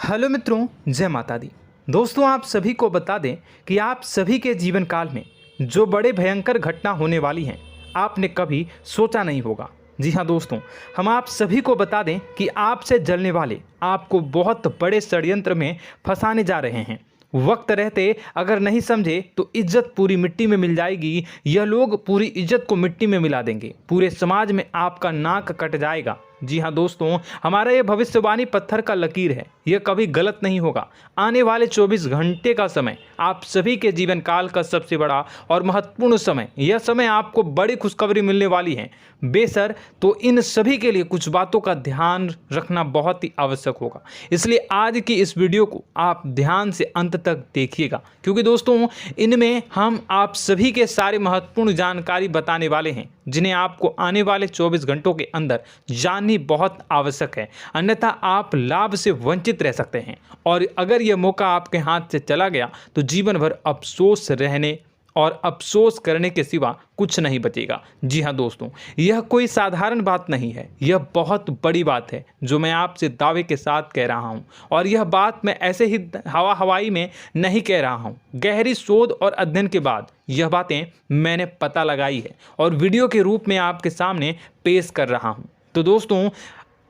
Hello मित्रों, जय माता दी। दोस्तों, आप सभी को बता दें कि आप सभी के जीवन काल में जो बड़े भयंकर घटना होने वाली हैं, आपने कभी सोचा नहीं होगा। जी हाँ दोस्तों, हम आप सभी को बता दें कि आपसे जलने वाले आपको बहुत बड़े षड्यंत्र में फंसाने जा रहे हैं। वक्त रहते अगर नहीं समझे तो इज्जत पूरी मिट्टी में मिल जाएगी। यह लोग पूरी इज्जत को मिट्टी में मिला देंगे। पूरे समाज में आपका नाक कट जाएगा। जी हाँ दोस्तों, हमारा ये भविष्यवाणी पत्थर का लकीर है, यह कभी गलत नहीं होगा। आने वाले 24 घंटे का समय आप सभी के जीवन काल का सबसे बड़ा और महत्वपूर्ण समय। यह समय आपको बड़ी खुशखबरी मिलने वाली है बेसर, तो इन सभी के लिए कुछ बातों का ध्यान रखना बहुत ही आवश्यक होगा। इसलिए आज की इस वीडियो को आप ध्यान से अंत तक देखिएगा, क्योंकि दोस्तों इनमें हम आप सभी के सारे महत्वपूर्ण जानकारी बताने वाले हैं, जिन्हें आपको आने वाले 24 घंटों के अंदर जाननी बहुत आवश्यक है। अन्यथा आप लाभ से वंचित रह सकते हैं, और अगर यह मौका आपके हाथ से चला गया तो जीवन भर अफसोस रहने और अफसोस करने के सिवा कुछ नहीं बचेगा। जी हाँ दोस्तों, यह कोई साधारण बात नहीं है, यह बहुत बड़ी बात है जो मैं आपसे दावे के साथ कह रहा हूँ। और यह बात मैं ऐसे ही हवाई में नहीं कह रहा हूँ। गहरी शोध और अध्ययन के बाद यह बातें मैंने पता लगाई है और वीडियो के रूप में आपके सामने पेश कर रहा हूँ। तो दोस्तों,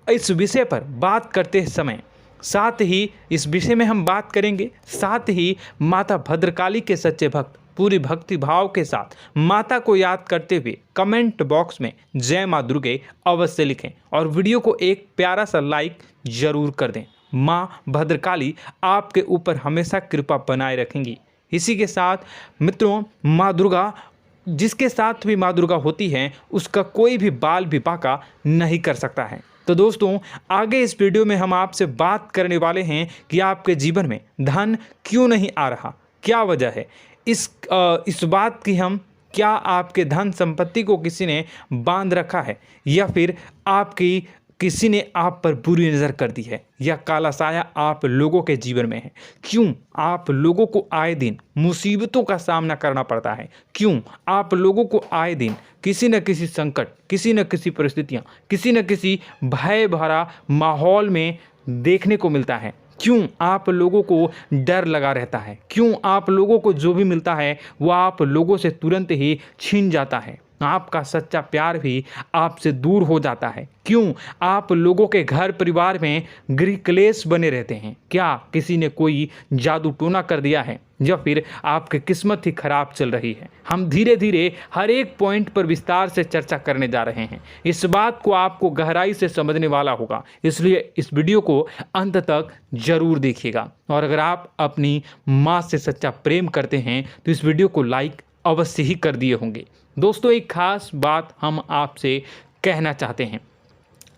इस विषय पर बात करते समय साथ ही इस विषय में हम बात करेंगे, साथ ही माता भद्रकाली के सच्चे भक्त पूरी भक्ति भाव के साथ माता को याद करते हुए कमेंट बॉक्स में जय माँ दुर्गे अवश्य लिखें और वीडियो को एक प्यारा सा लाइक जरूर कर दें। माँ भद्रकाली आपके ऊपर हमेशा कृपा बनाए रखेंगी। इसी के साथ मित्रों, माँ दुर्गा, जिसके साथ भी माँ दुर्गा होती हैं, उसका कोई भी बाल भी बांका नहीं कर सकता है। तो दोस्तों, आगे इस वीडियो में हम आपसे बात करने वाले हैं कि आपके जीवन में धन क्यों नहीं आ रहा, क्या वजह है इस बात की। हम क्या आपके धन संपत्ति को किसी ने बांध रखा है, या फिर आपकी किसी ने आप पर बुरी नज़र कर दी है, या काला साया आप लोगों के जीवन में है। क्यों आप लोगों को आए दिन मुसीबतों का सामना करना पड़ता है, क्यों आप लोगों को आए दिन किसी न किसी संकट, किसी न किसी परिस्थितियाँ, किसी न किसी भय भरा माहौल में देखने को मिलता है, क्यों आप लोगों को डर लगा रहता है, क्यों आप लोगों को जो भी मिलता है वो आप लोगों से तुरंत ही छीन जाता है, आपका सच्चा प्यार भी आपसे दूर हो जाता है, क्यों आप लोगों के घर परिवार में गृह क्लेश बने रहते हैं। क्या किसी ने कोई जादू टोना कर दिया है, या फिर आपकी किस्मत ही खराब चल रही है। हम धीरे धीरे हर एक पॉइंट पर विस्तार से चर्चा करने जा रहे हैं। इस बात को आपको गहराई से समझने वाला होगा, इसलिए इस वीडियो को अंत तक जरूर देखिएगा। और अगर आप अपनी माँ से सच्चा प्रेम करते हैं तो इस वीडियो को लाइक अवश्य ही कर दिए होंगे। दोस्तों, एक खास बात हम आपसे कहना चाहते हैं।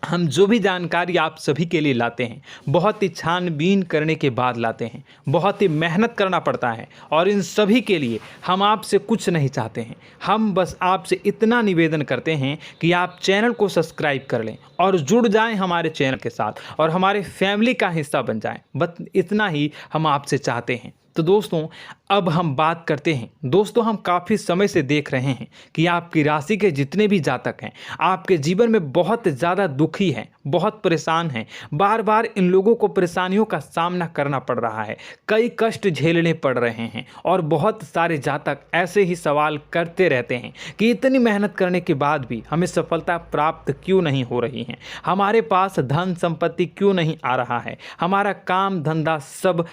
हम जो भी जानकारी आप सभी के लिए लाते हैं, बहुत ही छानबीन करने के बाद लाते हैं, बहुत ही मेहनत करना पड़ता है, और इन सभी के लिए हम आपसे कुछ नहीं चाहते हैं। हम बस आपसे इतना निवेदन करते हैं कि आप चैनल को सब्सक्राइब कर लें और जुड़ जाएं हमारे चैनल के साथ और हमारे फैमिली का हिस्सा बन जाएं। बस इतना ही हम आपसे चाहते हैं। तो दोस्तों, अब हम बात करते हैं। दोस्तों, हम काफ़ी समय से देख रहे हैं कि आपकी राशि के जितने भी जातक हैं, आपके जीवन में बहुत ज़्यादा दुखी हैं, बहुत परेशान हैं। बार बार इन लोगों को परेशानियों का सामना करना पड़ रहा है, कई कष्ट झेलने पड़ रहे हैं, और बहुत सारे जातक ऐसे ही सवाल करते रहते हैं कि इतनी मेहनत करने के बाद भी हमें सफलता प्राप्त क्यों नहीं हो रही है, हमारे पास धन संपत्ति क्यों नहीं आ रहा है, हमारा काम धंधा सब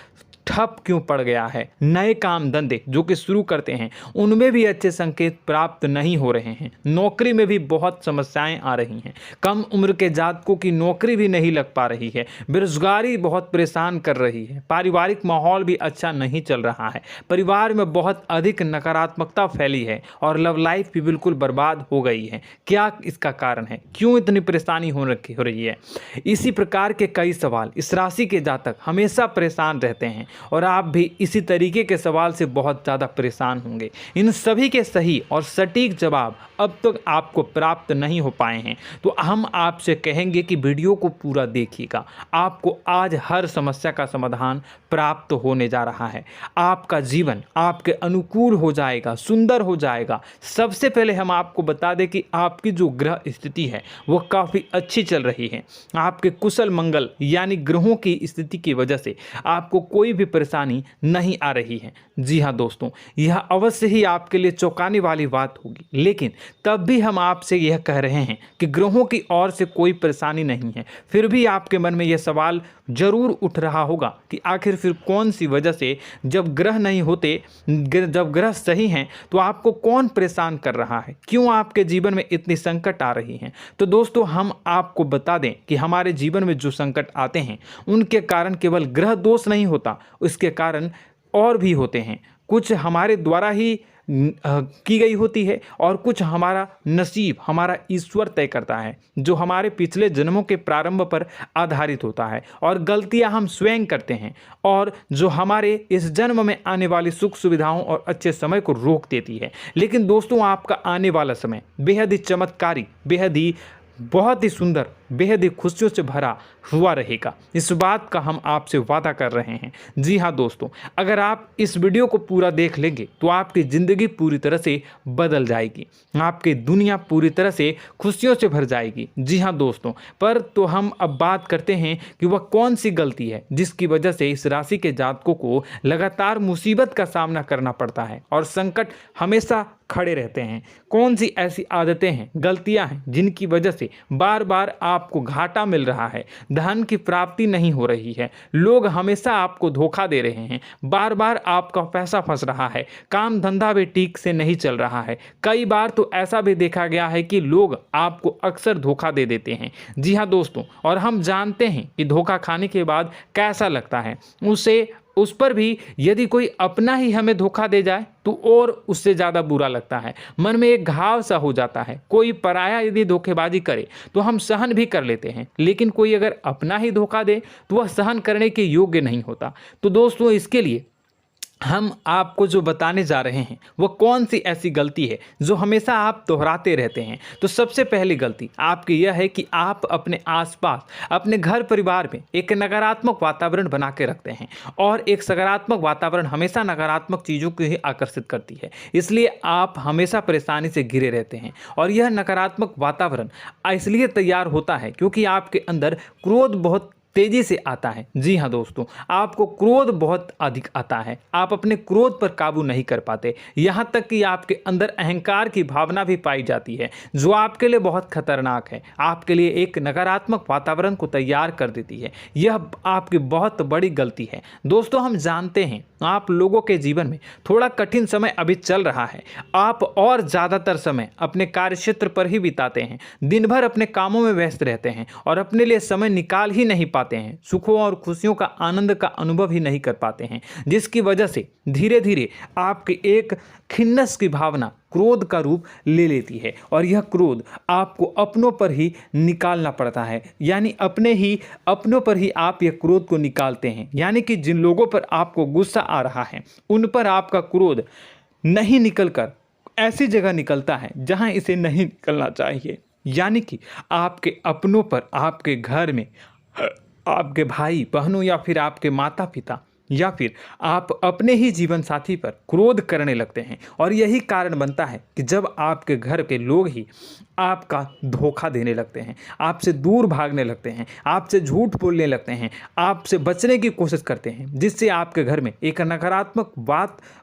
ठप क्यों पड़ गया है, नए काम धंधे जो कि शुरू करते हैं उनमें भी अच्छे संकेत प्राप्त नहीं हो रहे हैं, नौकरी में भी बहुत समस्याएं आ रही हैं, कम उम्र के जातकों की नौकरी भी नहीं लग पा रही है, बेरोजगारी बहुत परेशान कर रही है, पारिवारिक माहौल भी अच्छा नहीं चल रहा है, परिवार में बहुत अधिक नकारात्मकता फैली है, और लव लाइफ भी बिल्कुल बर्बाद हो गई है। क्या इसका कारण है, क्यों इतनी परेशानी हो रही है? इसी प्रकार के कई सवाल इस राशि के जातक हमेशा परेशान रहते हैं, और आप भी इसी तरीके के सवाल से बहुत ज़्यादा परेशान होंगे। इन सभी के सही और सटीक जवाब अब तक आपको प्राप्त नहीं हो पाए हैं, तो हम आपसे कहेंगे कि वीडियो को पूरा देखिएगा। आपको आज हर समस्या का समाधान प्राप्त होने जा रहा है। आपका जीवन आपके अनुकूल हो जाएगा, सुंदर हो जाएगा। सबसे पहले हम आपको बता दें कि आपकी जो ग्रह स्थिति है वो काफ़ी अच्छी चल रही है। आपके कुशल मंगल यानी ग्रहों की स्थिति की वजह से आपको कोई भी परेशानी नहीं आ रही है। जी हाँ दोस्तों, यह अवश्य ही आपके लिए चौंकाने वाली बात होगी, लेकिन तब भी हम आपसे यह कह रहे हैं कि ग्रहों की ओर से कोई परेशानी नहीं है। फिर भी आपके मन में यह सवाल जरूर उठ रहा होगा कि आखिर फिर कौन सी वजह से, जब ग्रह नहीं होते, जब ग्रह सही हैं, तो आपको कौन परेशान कर रहा है, क्यों आपके जीवन में इतनी संकट आ रही हैं। तो दोस्तों, हम आपको बता दें कि हमारे जीवन में जो संकट आते हैं उनके कारण केवल ग्रह दोष नहीं होता, उसके कारण और भी होते हैं। कुछ हमारे द्वारा ही की गई होती है और कुछ हमारा नसीब, हमारा ईश्वर तय करता है, जो हमारे पिछले जन्मों के प्रारंभ पर आधारित होता है। और गलतियां हम स्वयं करते हैं और जो हमारे इस जन्म में आने वाली सुख सुविधाओं और अच्छे समय को रोक देती है। लेकिन दोस्तों, आपका आने वाला समय बेहद ही चमत्कारी, बेहद ही बहुत ही सुंदर, बेहद ही खुशियों से भरा हुआ रहेगा। इस बात का हम आपसे वादा कर रहे हैं। जी हाँ दोस्तों, अगर आप इस वीडियो को पूरा देख लेंगे तो आपकी ज़िंदगी पूरी तरह से बदल जाएगी, आपकी दुनिया पूरी तरह से खुशियों से भर जाएगी। जी हाँ दोस्तों, पर तो हम अब बात करते हैं कि वह कौन सी गलती है जिसकी वजह से इस राशि के जातकों को लगातार मुसीबत का सामना करना पड़ता है और संकट हमेशा खड़े रहते हैं। कौन सी ऐसी आदतें हैं, गलतियां हैं जिनकी वजह से बार बार आपको घाटा मिल रहा है, धन की प्राप्ति नहीं हो रही है, लोग हमेशा आपको धोखा दे रहे हैं, बार बार आपका पैसा फंस रहा है, काम धंधा भी ठीक से नहीं चल रहा है। कई बार तो ऐसा भी देखा गया है कि लोग आपको अक्सर धोखा दे देते हैं। जी हाँ दोस्तों, और हम जानते हैं कि धोखा खाने के बाद कैसा लगता है। उस पर भी यदि कोई अपना ही हमें धोखा दे जाए तो और उससे ज़्यादा बुरा लगता है, मन में एक घाव सा हो जाता है। कोई पराया यदि धोखेबाजी करे तो हम सहन भी कर लेते हैं, लेकिन कोई अगर अपना ही धोखा दे तो वह सहन करने के योग्य नहीं होता। तो दोस्तों, इसके लिए हम आपको जो बताने जा रहे हैं वो कौन सी ऐसी गलती है जो हमेशा आप दोहराते रहते हैं। तो सबसे पहली गलती आपकी यह है कि आप अपने आसपास, अपने घर परिवार में एक नकारात्मक वातावरण बना के रखते हैं, और एक सकारात्मक वातावरण हमेशा नकारात्मक चीज़ों को ही आकर्षित करती है। इसलिए आप हमेशा परेशानी से घिरे रहते हैं, और यह नकारात्मक वातावरण इसलिए तैयार होता है क्योंकि आपके अंदर क्रोध बहुत तेजी से आता है। जी हाँ दोस्तों, आपको क्रोध बहुत अधिक आता है, आप अपने क्रोध पर काबू नहीं कर पाते, यहाँ तक कि आपके अंदर अहंकार की भावना भी पाई जाती है, जो आपके लिए बहुत खतरनाक है, आपके लिए एक नकारात्मक वातावरण को तैयार कर देती है। यह आपकी बहुत बड़ी गलती है। दोस्तों, हम जानते हैं आप लोगों के जीवन में थोड़ा कठिन समय अभी चल रहा है। आप और ज़्यादातर समय अपने कार्यक्षेत्र पर ही बिताते हैं, दिन भर अपने कामों में व्यस्त रहते हैं और अपने लिए समय निकाल ही नहीं पाते हैं, सुखों और खुशियों का आनंद का अनुभव ही नहीं कर पाते हैं, जिसकी वजह से धीरे धीरे आपकी एक खिन्नस की भावना क्रोध का रूप ले लेती है, और यह क्रोध आपको अपनों पर ही निकालना पड़ता है। यानी अपनों पर ही आप यह क्रोध को निकालते हैं। यानी कि जिन लोगों पर आपको गुस्सा आ रहा है उन पर आपका क्रोध नहीं निकलकर ऐसी जगह निकलता है जहां इसे नहीं निकलना चाहिए। यानी कि आपके अपनों पर, आपके घर में आपके भाई बहनों या फिर आपके माता पिता या फिर आप अपने ही जीवन साथी पर क्रोध करने लगते हैं, और यही कारण बनता है कि जब आपके घर के लोग ही आपका धोखा देने लगते हैं, आपसे दूर भागने लगते हैं, आपसे झूठ बोलने लगते हैं, आपसे बचने की कोशिश करते हैं, जिससे आपके घर में एक नकारात्मक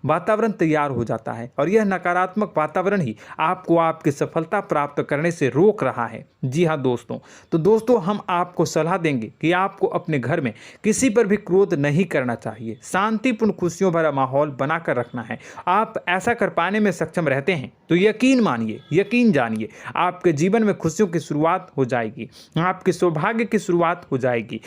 वातावरण तैयार हो जाता है, और यह नकारात्मक वातावरण ही आपको आपकी सफलता प्राप्त करने से रोक रहा है। जी हाँ दोस्तों, तो दोस्तों, हम आपको सलाह देंगे कि आपको अपने घर में किसी पर भी क्रोध नहीं करना चाहिए, शांतिपूर्ण खुशियों भरा माहौल बनाकर रखना है। आप ऐसा कर पाने में सक्षम रहते हैं तो यकीन मानिए, यकीन जानिए, आपके जीवन में खुशियों की शुरुआत हो जाएगी, आपके सौभाग्य की शुरुआत हो जाएगी।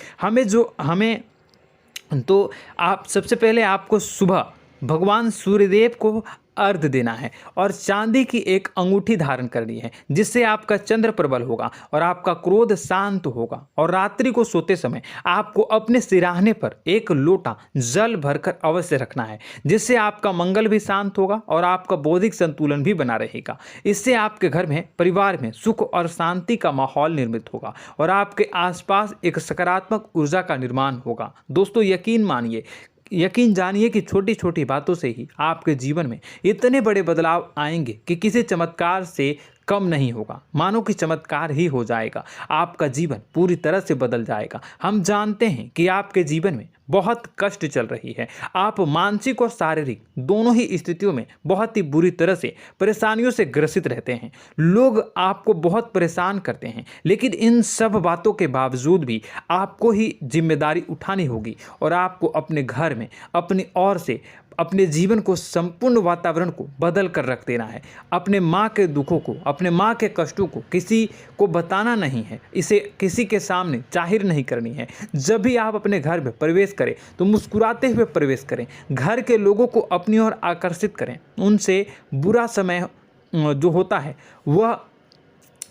आप सबसे पहले आपको सुबह भगवान सूर्यदेव को अर्घ देना है और चांदी की एक अंगूठी धारण करनी है, जिससे आपका चंद्र प्रबल होगा और आपका क्रोध शांत होगा। और रात्रि को सोते समय आपको अपने सिराहने पर एक लोटा जल भरकर अवश्य रखना है, जिससे आपका मंगल भी शांत होगा और आपका बौद्धिक संतुलन भी बना रहेगा। इससे आपके घर में, परिवार में सुख और शांति का माहौल निर्मित होगा और आपके आसपास एक सकारात्मक ऊर्जा का निर्माण होगा। दोस्तों यकीन जानिए कि छोटी छोटी बातों से ही आपके जीवन में इतने बड़े बदलाव आएंगे कि किसी चमत्कार से कम नहीं होगा। मानो कि चमत्कार ही हो जाएगा, आपका जीवन पूरी तरह से बदल जाएगा। हम जानते हैं कि आपके जीवन में बहुत कष्ट चल रही है, आप मानसिक और शारीरिक दोनों ही स्थितियों में बहुत ही बुरी तरह से परेशानियों से ग्रसित रहते हैं। लोग आपको बहुत परेशान करते हैं, लेकिन इन सब बातों के बावजूद भी आपको ही जिम्मेदारी उठानी होगी और आपको अपने घर में अपनी ओर से अपने जीवन को, संपूर्ण वातावरण को बदल कर रख देना है। अपने माँ के दुखों को, अपने माँ के कष्टों को किसी को बताना नहीं है, इसे किसी के सामने जाहिर नहीं करनी है। जब भी आप अपने घर में प्रवेश करें तो मुस्कुराते हुए प्रवेश करें, घर के लोगों को अपनी ओर आकर्षित करें। उनसे बुरा समय जो होता है वह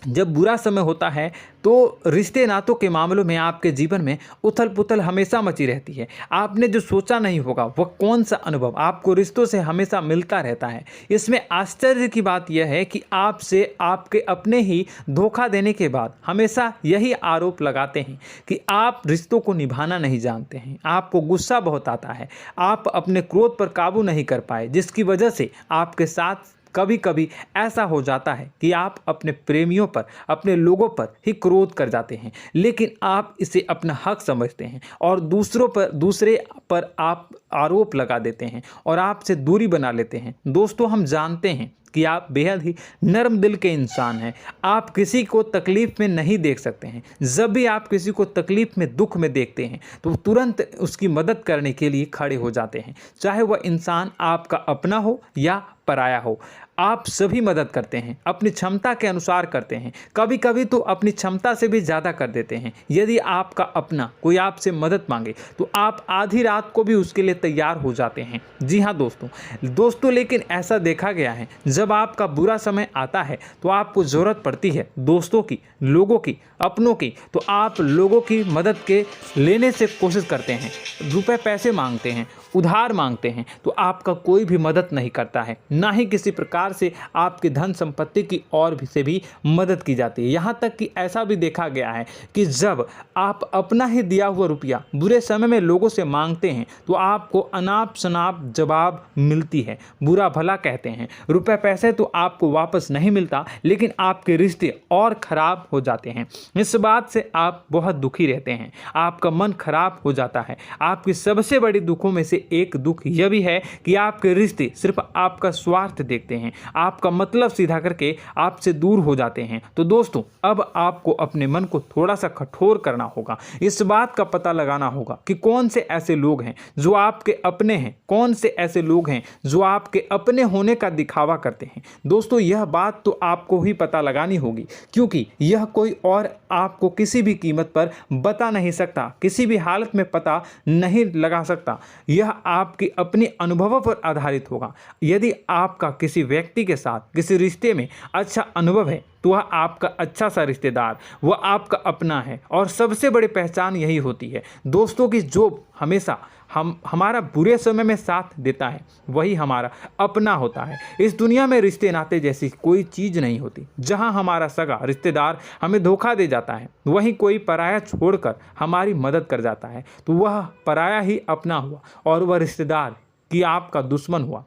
जब बुरा समय होता है तो रिश्ते नातों के मामलों में आपके जीवन में उथल पुथल हमेशा मची रहती है। आपने जो सोचा नहीं होगा वह कौन सा अनुभव आपको रिश्तों से हमेशा मिलता रहता है। इसमें आश्चर्य की बात यह है कि आपसे आपके अपने ही धोखा देने के बाद हमेशा यही आरोप लगाते हैं कि आप रिश्तों को निभाना नहीं जानते हैं, आपको गुस्सा बहुत आता है, आप अपने क्रोध पर काबू नहीं कर पाए, जिसकी वजह से आपके साथ कभी कभी ऐसा हो जाता है कि आप अपने प्रेमियों पर, अपने लोगों पर ही क्रोध कर जाते हैं, लेकिन आप इसे अपना हक समझते हैं और दूसरे पर आप आरोप लगा देते हैं और आपसे दूरी बना लेते हैं। दोस्तों, हम जानते हैं कि आप बेहद ही नर्म दिल के इंसान हैं। आप किसी को तकलीफ़ में नहीं देख सकते हैं। जब भी आप किसी को तकलीफ़ में, दुख में देखते हैं तो तुरंत उसकी मदद करने के लिए खड़े हो जाते हैं, चाहे वह इंसान आपका अपना हो या पराया हो। आप सभी मदद करते हैं, अपनी क्षमता के अनुसार करते हैं, कभी कभी तो अपनी क्षमता से भी ज़्यादा कर देते हैं। यदि आपका अपना कोई आपसे मदद मांगे तो आप आधी रात को भी उसके लिए तैयार हो जाते हैं। जी हाँ दोस्तों, लेकिन ऐसा देखा गया है, जब आपका बुरा समय आता है तो आपको ज़रूरत पड़ती है दोस्तों की, लोगों की, अपनों की, तो आप लोगों की मदद के लेने से कोशिश करते हैं, रुपए पैसे मांगते हैं, उधार मांगते हैं, तो आपका कोई भी मदद नहीं करता है, ना ही किसी प्रकार से आपकी धन संपत्ति की और भी से भी मदद की जाती है। यहाँ तक कि ऐसा भी देखा गया है कि जब आप अपना ही दिया हुआ रुपया बुरे समय में लोगों से मांगते हैं तो आपको अनाप शनाप जवाब मिलती है, बुरा भला कहते हैं। रुपए पैसे तो आपको वापस नहीं मिलता, लेकिन आपके रिश्ते और खराब हो जाते हैं। इस बात से आप बहुत दुखी रहते हैं, आपका मन खराब हो जाता है। आपकी सबसे बड़ी दुखों में से एक दुख यह भी है कि आपके रिश्ते सिर्फ आपका स्वार्थ देखते हैं, आपका मतलब सीधा करके आपसे दूर हो जाते हैं। तो दोस्तों, अब आपको अपने मन को थोड़ा सा कठोर करना होगा, इस बात का पता लगाना होगा कि कौन से ऐसे लोग हैं जो आपके अपने हैं, कौन से ऐसे लोग हैं जो आपके अपने होने का दिखावा करते हैं। दोस्तों, यह बात तो आपको ही पता लगानी होगी, क्योंकि यह कोई और आपको किसी भी कीमत पर बता नहीं सकता, किसी भी हालत में पता नहीं लगा सकता। यह आपके अपने अनुभवों पर आधारित होगा। यदि आपका किसी व्यक्ति के साथ किसी रिश्ते में अच्छा अनुभव है तो वह आपका अच्छा सा रिश्तेदार, वह आपका अपना है। और सबसे बड़ी पहचान यही होती है दोस्तों की जो हमेशा हमारा बुरे समय में साथ देता है वही हमारा अपना होता है। इस दुनिया में रिश्ते नाते जैसी कोई चीज़ नहीं होती। जहां हमारा सगा रिश्तेदार हमें धोखा दे जाता है, वहीं कोई पराया छोड़कर हमारी मदद कर जाता है तो वह पराया ही अपना हुआ और वह रिश्तेदार की आपका दुश्मन हुआ।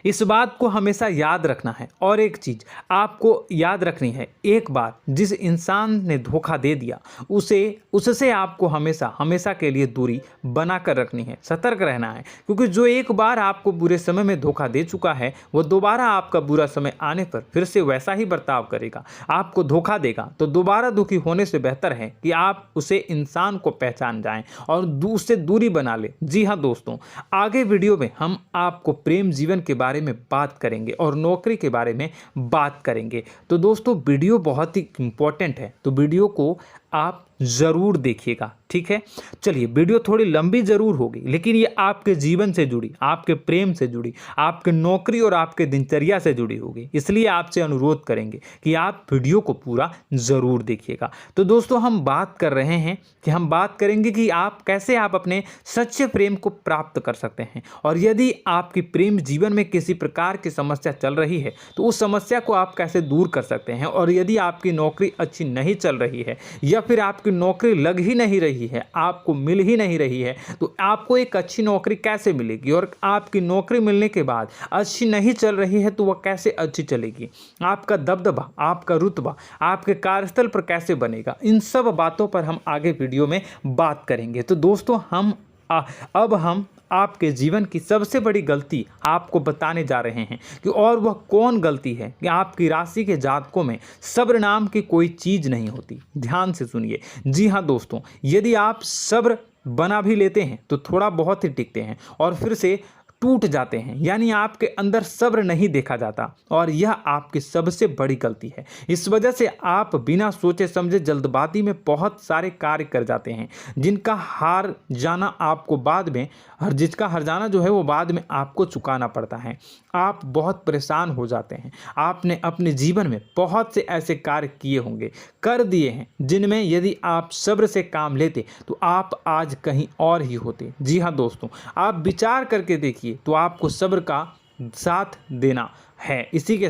इस बात को हमेशा याद रखना है। और एक चीज़ आपको याद रखनी है, एक बार जिस इंसान ने धोखा दे दिया उससे आपको हमेशा के लिए दूरी बना कर रखनी है, सतर्क रहना है। क्योंकि जो एक बार आपको बुरे समय में धोखा दे चुका है वो दोबारा आपका बुरा समय आने पर फिर से वैसा ही बर्ताव करेगा, आपको धोखा देगा। तो दोबारा दुखी होने से बेहतर है कि आप उसे इंसान को पहचान जाएं और उससे दूरी बना लें। जी हाँ दोस्तों, आगे वीडियो में हम आपको प्रेम जीवन के बारे में बात करेंगे और नौकरी के बारे में बात करेंगे। तो दोस्तों, वीडियो बहुत ही इम्पोर्टेंट है, तो वीडियो को आप ज़रूर देखिएगा, ठीक है। चलिए, वीडियो थोड़ी लंबी ज़रूर होगी, लेकिन ये आपके जीवन से जुड़ी, आपके प्रेम से जुड़ी, आपके नौकरी और आपके दिनचर्या से जुड़ी होगी, इसलिए आपसे अनुरोध करेंगे कि आप वीडियो को पूरा ज़रूर देखिएगा। तो दोस्तों, हम बात कर रहे हैं कि हम बात करेंगे कि आप कैसे आप अपने सच्चे प्रेम को प्राप्त कर सकते हैं, और यदि आपकी प्रेम जीवन में किसी प्रकार की समस्या चल रही है तो उस समस्या को आप कैसे दूर कर सकते हैं, और यदि आपकी नौकरी अच्छी नहीं चल रही है या फिर आपकी नौकरी लग ही नहीं रही है, आपको मिल ही नहीं रही है, तो आपको एक अच्छी नौकरी कैसे मिलेगी, और आपकी नौकरी मिलने के बाद अच्छी नहीं चल रही है तो वह कैसे अच्छी चलेगी, आपका दबदबा, आपका रुतबा आपके कार्यस्थल पर कैसे बनेगा, इन सब बातों पर हम आगे वीडियो में बात करेंगे। तो दोस्तों, अब हम आपके जीवन की सबसे बड़ी गलती आपको बताने जा रहे हैं कि और वह कौन गलती है कि आपकी राशि के जातकों में सब्र नाम की कोई चीज़ नहीं होती। ध्यान से सुनिए। जी हाँ दोस्तों, यदि आप सब्र बना भी लेते हैं तो थोड़ा बहुत ही टिकते हैं और फिर से टूट जाते हैं, यानी आपके अंदर सब्र नहीं देखा जाता, और यह आपकी सबसे बड़ी गलती है। इस वजह से आप बिना सोचे समझे जल्दबाजी में बहुत सारे कार्य कर जाते हैं, जिनका हार जाना आपको बाद में जिसका हर जाना जो है वो बाद में आपको चुकाना पड़ता है। आप बहुत परेशान हो जाते हैं। आपने अपने जीवन में बहुत से ऐसे कार्य किए होंगे, कर दिए हैं, जिनमें यदि आप सब्र से काम लेते तो आप आज कहीं और ही होते। जी हाँ दोस्तों, आप विचार करके देखिए तो आपको सब्र का साथ देना है। इसी के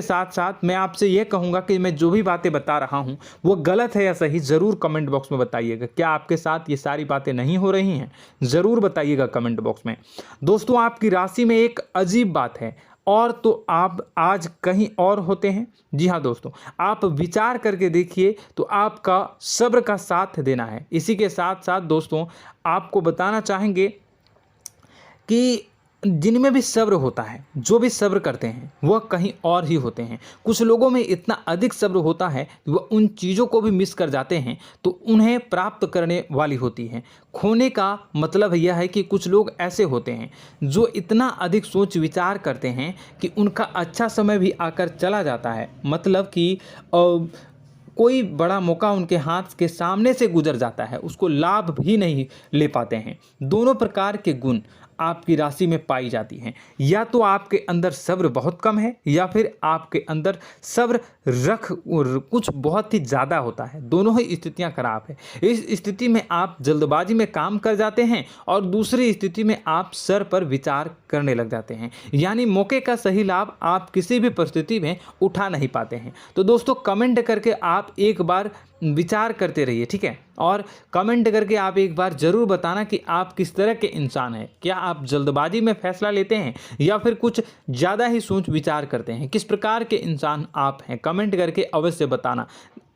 साथ साथ मैं आपसे ये कहूँगा कि मैं जो भी बातें बता रहा हूँ वो गलत है या सही, ज़रूर कमेंट बॉक्स में बताइएगा। क्या आपके साथ ये सारी बातें नहीं हो रही हैं? ज़रूर बताइएगा कमेंट बॉक्स में। दोस्तों, आपकी राशि में एक अजीब बात है, और तो आप आज कहीं और होते हैं। जी हाँ दोस्तों, आप विचार करके देखिए तो आपका सब्र का साथ देना है। इसी के साथ साथ दोस्तों, आपको बताना चाहेंगे कि जिनमें भी सब्र होता है, जो भी सब्र करते हैं वह कहीं और ही होते हैं। कुछ लोगों में इतना अधिक सब्र होता है कि वह उन चीज़ों को भी मिस कर जाते हैं तो उन्हें प्राप्त करने वाली होती हैं। खोने का मतलब यह है कि कुछ लोग ऐसे होते हैं जो इतना अधिक सोच विचार करते हैं कि उनका अच्छा समय भी आकर चला जाता है, मतलब कि कोई बड़ा मौका उनके हाथ के सामने से गुजर जाता है, उसको लाभ भी नहीं ले पाते हैं। दोनों प्रकार के गुण आपकी राशि में पाई जाती हैं। या तो आपके अंदर सब्र बहुत कम है या फिर आपके अंदर सब्र कुछ बहुत ही ज़्यादा होता है। दोनों ही स्थितियां खराब है। इस स्थिति में आप जल्दबाजी में काम कर जाते हैं और दूसरी स्थिति में आप सर पर विचार करने लग जाते हैं, यानी मौके का सही लाभ आप किसी भी परिस्थिति में उठा नहीं पाते हैं। तो दोस्तों, कमेंट करके आप एक बार विचार करते रहिए, ठीक है, और कमेंट करके आप एक बार ज़रूर बताना कि आप किस तरह के इंसान हैं। क्या आप जल्दबाजी में फैसला लेते हैं या फिर कुछ ज़्यादा ही सोच विचार करते हैं? किस प्रकार के इंसान आप हैं, कमेंट करके अवश्य बताना।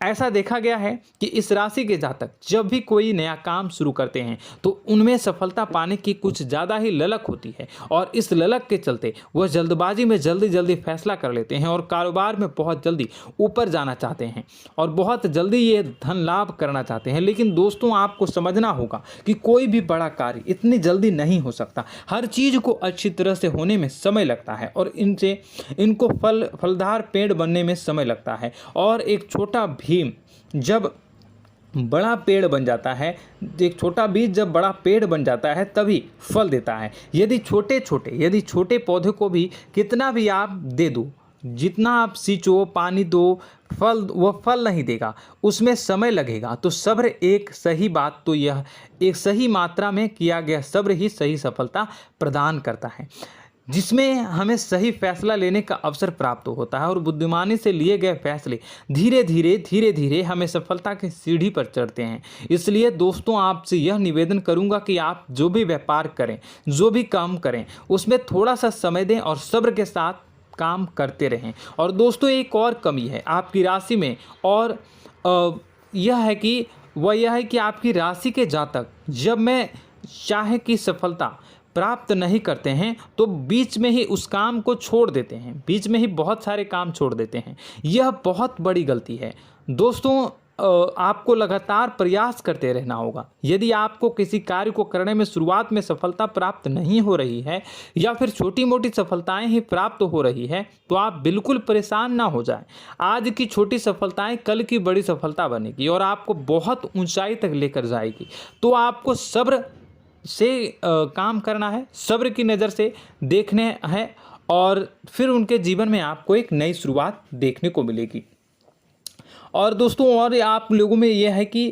ऐसा देखा गया है कि इस राशि के जातक जब भी कोई नया काम शुरू करते हैं तो उनमें सफलता पाने की कुछ ज़्यादा ही ललक होती है, और इस ललक के चलते वह जल्दबाजी में जल्दी फैसला कर लेते हैं और कारोबार में बहुत जल्दी ऊपर जाना चाहते हैं और बहुत जल्दी ये धन लाभ करना चाहते हैं। लेकिन दोस्तों, आपको समझना होगा कि कोई भी बड़ा कार्य इतनी जल्दी नहीं हो सकता। हर चीज़ को अच्छी तरह से होने में समय लगता है और इनको फलदार पेड़ बनने में समय लगता है। और एक छोटा भीम जब बड़ा पेड़ बन जाता है, एक छोटा बीज जब बड़ा पेड़ बन जाता है तभी फल देता है। यदि छोटे पौधे को भी कितना भी आप दे दो, जितना आप सींचो, पानी दो, वह फल नहीं देगा, उसमें समय लगेगा। तो सब्र एक सही बात, तो यह एक सही मात्रा में किया गया सब्र ही सही सफलता प्रदान करता है, जिसमें हमें सही फैसला लेने का अवसर प्राप्त होता है और बुद्धिमानी से लिए गए फैसले धीरे धीरे हमें सफलता की सीढ़ी पर चढ़ते हैं। इसलिए दोस्तों, आपसे यह निवेदन करूंगा कि आप जो भी व्यापार करें, जो भी काम करें, उसमें थोड़ा सा समय दें और सब्र के साथ काम करते रहें। और दोस्तों, एक और कमी है आपकी राशि में, और यह है कि आपकी राशि के जातक जब मैं चाहे कि सफलता प्राप्त नहीं करते हैं तो बीच में ही उस काम को छोड़ देते हैं, बीच में ही बहुत सारे काम छोड़ देते हैं। यह बहुत बड़ी गलती है दोस्तों। आपको लगातार प्रयास करते रहना होगा। यदि आपको किसी कार्य को करने में शुरुआत में सफलता प्राप्त नहीं हो रही है या फिर छोटी मोटी सफलताएं ही प्राप्त हो रही है तो आप बिल्कुल परेशान ना हो जाएं। आज की छोटी सफलताएं कल की बड़ी सफलता बनेगी और आपको बहुत ऊंचाई तक लेकर जाएगी। तो आपको सब्र से काम करना है, सब्र की नज़र से देखने हैं और फिर उनके जीवन में आपको एक नई शुरुआत देखने को मिलेगी। और दोस्तों और आप लोगों में यह है कि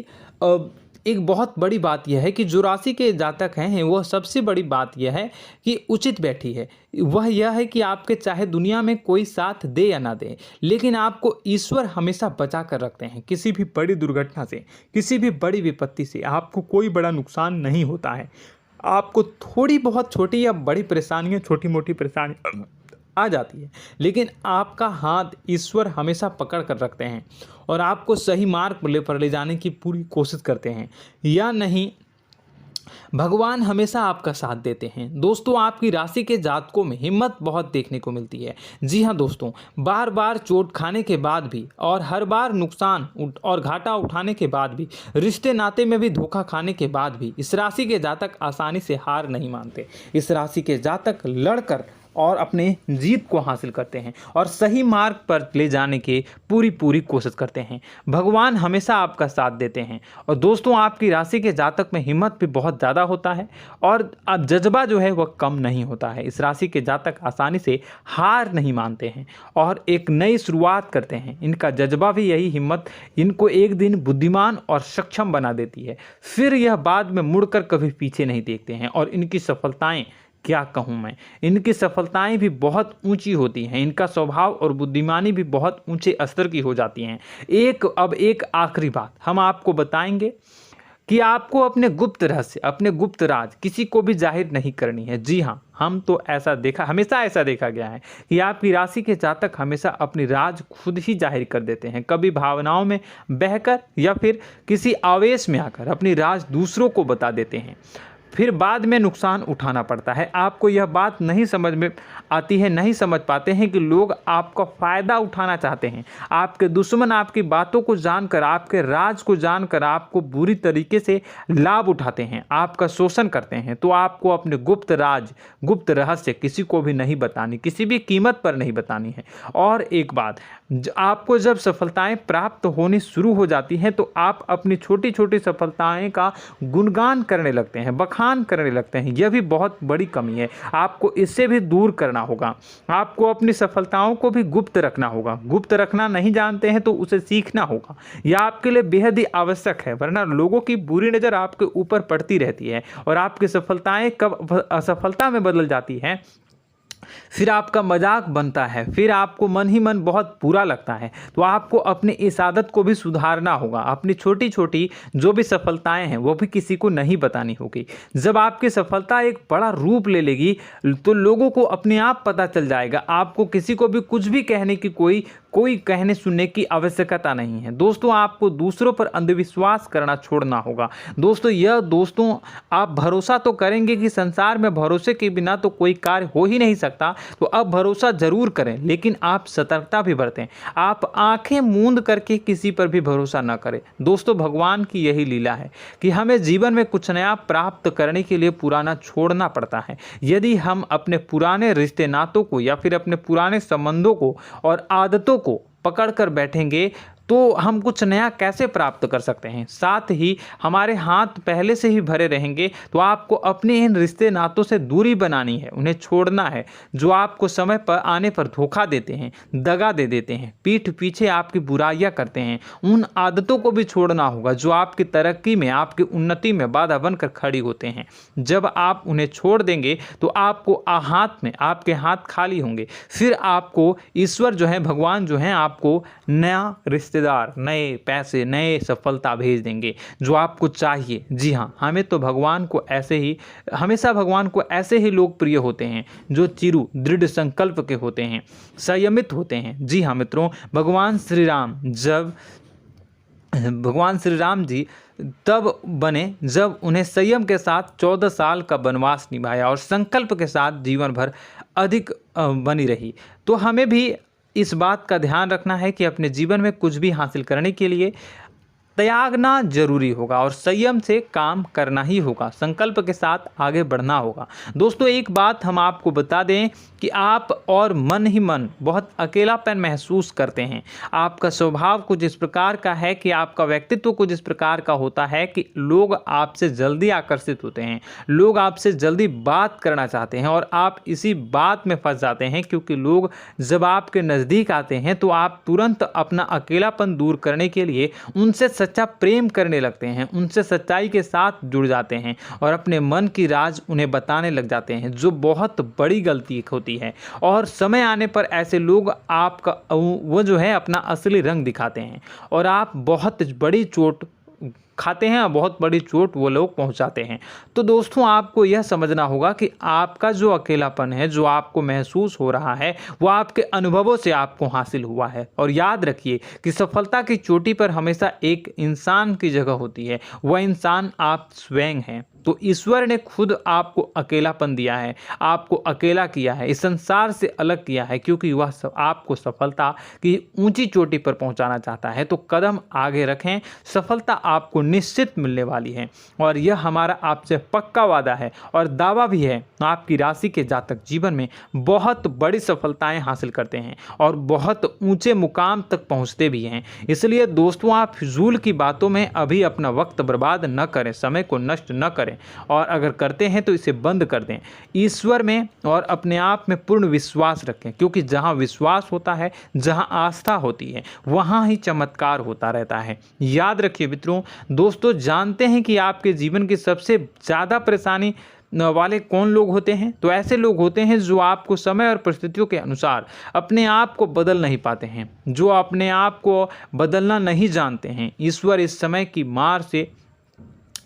एक बहुत बड़ी बात यह है कि जो राशि के जातक हैं वह सबसे बड़ी बात यह है कि उचित बैठी है। वह यह है कि आपके चाहे दुनिया में कोई साथ दे या ना दे, लेकिन आपको ईश्वर हमेशा बचा कर रखते हैं। किसी भी बड़ी दुर्घटना से, किसी भी बड़ी विपत्ति से आपको कोई बड़ा नुकसान नहीं होता है। आपको थोड़ी बहुत छोटी या बड़ी परेशानियाँ, छोटी मोटी परेशानी आ जाती है, लेकिन आपका हाथ ईश्वर हमेशा पकड़ कर रखते हैं और आपको सही मार्ग पर ले जाने की पूरी कोशिश करते हैं। या नहीं, भगवान हमेशा आपका साथ देते हैं। दोस्तों आपकी राशि के जातकों में हिम्मत बहुत देखने को मिलती है। जी हाँ दोस्तों, बार बार चोट खाने के बाद भी और हर बार नुकसान और घाटा उठाने के बाद भी, रिश्ते नाते में भी धोखा खाने के बाद भी इस राशि के जातक आसानी से हार नहीं मानते। इस राशि के जातक लड़कर और अपने जीत को हासिल करते हैं और सही मार्ग पर ले जाने की पूरी कोशिश करते हैं। भगवान हमेशा आपका साथ देते हैं। और दोस्तों आपकी राशि के जातक में हिम्मत भी बहुत ज़्यादा होता है और अब जज्बा जो है वह कम नहीं होता है। इस राशि के जातक आसानी से हार नहीं मानते हैं और एक नई शुरुआत करते हैं। इनका जज्बा भी, यही हिम्मत इनको एक दिन बुद्धिमान और सक्षम बना देती है। फिर यह बाद में मुड़कर कभी पीछे नहीं देखते हैं और इनकी सफलताएं, क्या कहूँ मैं, इनकी सफलताएं भी बहुत ऊंची होती हैं। इनका स्वभाव और बुद्धिमानी भी बहुत ऊंचे स्तर की हो जाती हैं। अब एक आखिरी बात हम आपको बताएंगे कि आपको अपने गुप्त रहस्य, अपने गुप्त राज किसी को भी जाहिर नहीं करनी है। जी हाँ, हम तो हमेशा ऐसा देखा गया है कि आपकी राशि के जातक हमेशा अपनी राज खुद ही जाहिर कर देते हैं। कभी भावनाओं में बहकर या फिर किसी आवेश में आकर अपनी राज दूसरों को बता देते हैं, फिर बाद में नुकसान उठाना पड़ता है। आपको यह बात नहीं समझ में आती है, नहीं समझ पाते हैं कि लोग आपका फ़ायदा उठाना चाहते हैं। आपके दुश्मन आपकी बातों को जानकर, आपके राज को जानकर आपको बुरी तरीके से लाभ उठाते हैं, आपका शोषण करते हैं। तो आपको अपने गुप्त राज, गुप्त रहस्य किसी को भी नहीं बतानी, किसी भी कीमत पर नहीं बतानी है। और एक बात, आपको जब सफलताएं प्राप्त होनी शुरू हो जाती हैं तो आप अपनी छोटी छोटी सफलताएं का गुणगान करने लगते हैं, बखान करने लगते हैं। यह भी बहुत बड़ी कमी है, आपको इससे भी दूर करना होगा। आपको अपनी सफलताओं को भी गुप्त रखना होगा। गुप्त रखना नहीं जानते हैं तो उसे सीखना होगा। यह आपके लिए बेहद ही आवश्यक है, वरना लोगों की बुरी नज़र आपके ऊपर पड़ती रहती है और आपकी सफलताएं कब असफलता में बदल जाती हैं, फिर आपका मजाक बनता है, फिर आपको मन ही मन बहुत बुरा लगता है। तो आपको अपनी इस आदत को भी सुधारना होगा। अपनी छोटी छोटी जो भी सफलताएं हैं वो भी किसी को नहीं बतानी होगी। जब आपकी सफलता एक बड़ा रूप ले लेगी तो लोगों को अपने आप पता चल जाएगा। आपको किसी को भी कुछ भी कहने की कोई कहने सुनने की आवश्यकता नहीं है। दोस्तों आपको दूसरों पर अंधविश्वास करना छोड़ना होगा। दोस्तों आप भरोसा तो करेंगे कि संसार में भरोसे के बिना तो कोई कार्य हो ही नहीं सकता, तो अब भरोसा जरूर करें, लेकिन आप सतर्कता भी बरतें। आप आंखें मूंद करके किसी पर भी भरोसा न करें। दोस्तों भगवान की यही लीला है कि हमें जीवन में कुछ नया प्राप्त करने के लिए पुराना छोड़ना पड़ता है। यदि हम अपने पुराने रिश्ते नातों को या फिर अपने पुराने संबंधों को और आदतों को पकड़ कर बैठेंगे तो हम कुछ नया कैसे प्राप्त कर सकते हैं। साथ ही हमारे हाथ पहले से ही भरे रहेंगे। तो आपको अपने इन रिश्ते नातों से दूरी बनानी है, उन्हें छोड़ना है। जो आपको समय पर आने पर धोखा देते हैं, दगा दे देते हैं, पीठ पीछे आपकी बुराइयां करते हैं, उन आदतों को भी छोड़ना होगा जो आपकी तरक्की में, आपकी उन्नति में बाधा बनकर खड़ी होते हैं। जब आप उन्हें छोड़ देंगे तो आपको आपके हाथ खाली होंगे। फिर आपको ईश्वर जो है, भगवान जो है, आपको नया रिश्तेदार, नए पैसे, नए सफलता भेज देंगे जो आपको चाहिए। जी हाँ, हमेशा भगवान को ऐसे ही लोग प्रिय होते हैं जो चिरु दृढ़ संकल्प के होते हैं, संयमित होते हैं। जी हाँ मित्रों, भगवान श्री राम जी तब बने जब उन्हें संयम के साथ 14 साल का वनवास निभाया और संकल्प के साथ जीवन भर अधिक बनी रही। तो हमें भी इस बात का ध्यान रखना है कि अपने जीवन में कुछ भी हासिल करने के लिए त्यागना जरूरी होगा और संयम से काम करना ही होगा, संकल्प के साथ आगे बढ़ना होगा। दोस्तों एक बात हम आपको बता दें कि आप और मन ही मन बहुत अकेलापन महसूस करते हैं। आपका स्वभाव कुछ इस प्रकार का है कि आपका व्यक्तित्व कुछ इस प्रकार का होता है कि लोग आपसे जल्दी आकर्षित होते हैं, लोग आपसे जल्दी बात करना चाहते हैं और आप इसी बात में फंस जाते हैं, क्योंकि लोग जब आपके नज़दीक आते हैं तो आप तुरंत अपना अकेलापन दूर करने के लिए उनसे सच्चा प्रेम करने लगते हैं, उनसे सच्चाई के साथ जुड़ जाते हैं और अपने मन की राज उन्हें बताने लग जाते हैं, जो बहुत बड़ी गलती होती है। और समय आने पर ऐसे लोग आपका वो जो है अपना असली रंग दिखाते हैं और आप बहुत बड़ी चोट खाते हैं और बहुत बड़ी चोट वो लोग पहुंचाते हैं। तो दोस्तों आपको यह समझना होगा कि आपका जो अकेलापन है, जो आपको महसूस हो रहा है, वो आपके अनुभवों से आपको हासिल हुआ है। और याद रखिए कि सफलता की चोटी पर हमेशा एक इंसान की जगह होती है, वह इंसान आप स्वयं हैं। तो ईश्वर ने खुद आपको अकेलापन दिया है, आपको अकेला किया है, इस संसार से अलग किया है, क्योंकि वह आपको सफलता की ऊंची चोटी पर पहुंचाना चाहता है। तो कदम आगे रखें, सफलता आपको निश्चित मिलने वाली है और यह हमारा आपसे पक्का वादा है और दावा भी है। आपकी राशि के जातक जीवन में बहुत बड़ी सफलताएं हासिल करते हैं और बहुत ऊंचे मुकाम तक पहुंचते भी हैं। इसलिए दोस्तों आप फिजूल की बातों में अभी अपना वक्त बर्बाद न करें, समय को नष्ट न करें और अगर करते हैं तो इसे बंद कर दें। ईश्वर में और अपने आप में पूर्ण विश्वास रखें, क्योंकि जहां विश्वास होता है, जहां आस्था होती है, वहां ही चमत्कार होता रहता है। याद रखिए मित्रों, दोस्तों जानते हैं कि आपके जीवन की सबसे ज़्यादा परेशानी वाले कौन लोग होते हैं? तो ऐसे लोग होते हैं जो आपको समय और परिस्थितियों के अनुसार अपने आप को बदल नहीं पाते हैं, जो अपने आप को बदलना नहीं जानते हैं। ईश्वर इस समय की मार से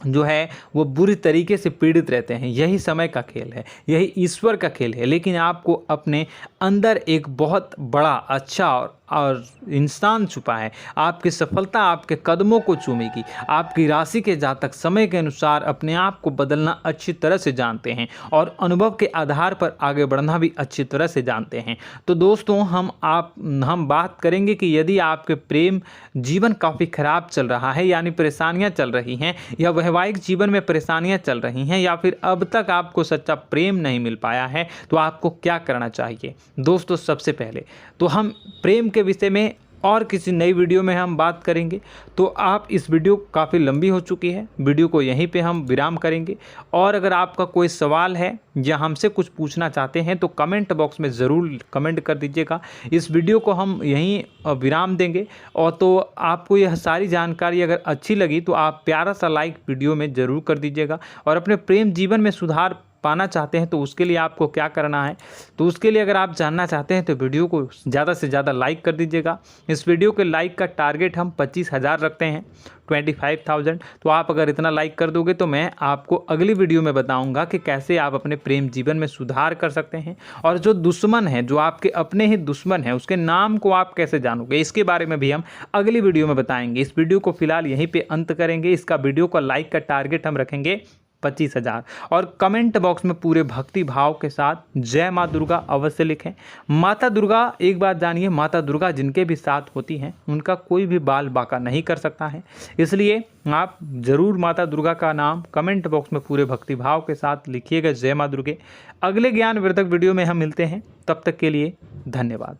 जो है वो बुरी तरीके से पीड़ित रहते हैं। यही समय का खेल है, यही ईश्वर का खेल है। लेकिन आपको अपने अंदर एक बहुत बड़ा अच्छा और इंसान छुपा है। आपकी सफलता आपके कदमों को चूमेगी। आपकी राशि के जातक समय के अनुसार अपने आप को बदलना अच्छी तरह से जानते हैं और अनुभव के आधार पर आगे बढ़ना भी अच्छी तरह से जानते हैं। तो दोस्तों हम बात करेंगे कि यदि आपके प्रेम जीवन काफ़ी खराब चल रहा है, यानी परेशानियां चल रही हैं, या वैवाहिक जीवन में परेशानियां चल रही हैं, या फिर अब तक आपको सच्चा प्रेम नहीं मिल पाया है, तो आपको क्या करना चाहिए? दोस्तों सबसे पहले तो हम प्रेम के विषय में और किसी नई वीडियो में हम बात करेंगे। तो आप इस वीडियो काफ़ी लंबी हो चुकी है, वीडियो को यहीं पे हम विराम करेंगे। और अगर आपका कोई सवाल है या हमसे कुछ पूछना चाहते हैं तो कमेंट बॉक्स में ज़रूर कमेंट कर दीजिएगा। इस वीडियो को हम यहीं विराम देंगे। और तो आपको यह सारी जानकारी अगर अच्छी लगी तो आप प्यारा सा लाइक वीडियो में ज़रूर कर दीजिएगा। और अपने प्रेम जीवन में सुधार पाना चाहते हैं तो उसके लिए आपको क्या करना है, तो उसके लिए अगर आप जानना चाहते हैं तो वीडियो को ज़्यादा से ज़्यादा लाइक कर दीजिएगा। इस वीडियो के लाइक का टारगेट हम 25,000 रखते हैं, 25,000। तो आप अगर इतना लाइक कर दोगे तो मैं आपको अगली वीडियो में बताऊंगा कि कैसे आप अपने प्रेम जीवन में सुधार कर सकते हैं। और जो दुश्मन है, जो आपके अपने ही दुश्मन है, उसके नाम को आप कैसे जानोगे, इसके बारे में भी हम अगली वीडियो में बताएंगे। इस वीडियो को फिलहाल यहीं पर अंत करेंगे। इसका वीडियो का लाइक का टारगेट हम रखेंगे 25,000। और कमेंट बॉक्स में पूरे भक्ति भाव के साथ जय माँ दुर्गा अवश्य लिखें। माता दुर्गा, एक बात जानिए, माता दुर्गा जिनके भी साथ होती हैं उनका कोई भी बाल बाका नहीं कर सकता है। इसलिए आप ज़रूर माता दुर्गा का नाम कमेंट बॉक्स में पूरे भक्ति भाव के साथ लिखिएगा, जय माँ दुर्गे। अगले ज्ञानवर्धक वीडियो में हम मिलते हैं, तब तक के लिए धन्यवाद।